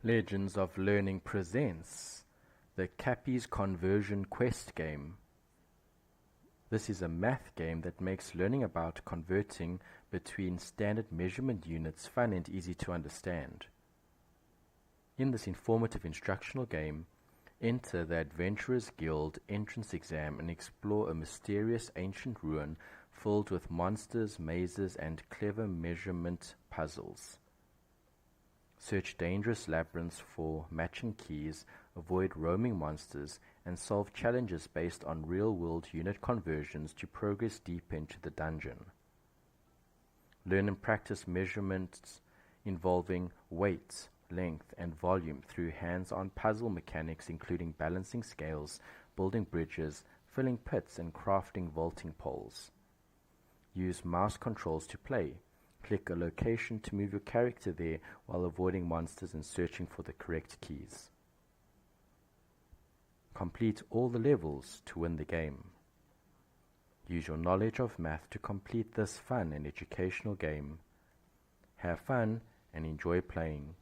Legends of Learning presents the Capy's Conversion Quest game. This is a math game that makes learning about converting between standard measurement units fun and easy to understand. In this informative instructional game, enter the Adventurers Guild entrance exam and explore a mysterious ancient ruin filled with monsters, mazes, and clever measurement puzzles. Search dangerous labyrinths for matching keys, avoid roaming monsters, and solve challenges based on real-world unit conversions to progress deep into the dungeon. Learn and practice measurements involving weight, length, and volume through hands-on puzzle mechanics including balancing scales, building bridges, filling pits, and crafting vaulting poles. Use mouse controls to play. Click a location to move your character there while avoiding monsters and searching for the correct keys. Complete all the levels to win the game. Use your knowledge of math to complete this fun and educational game. Have fun and enjoy playing.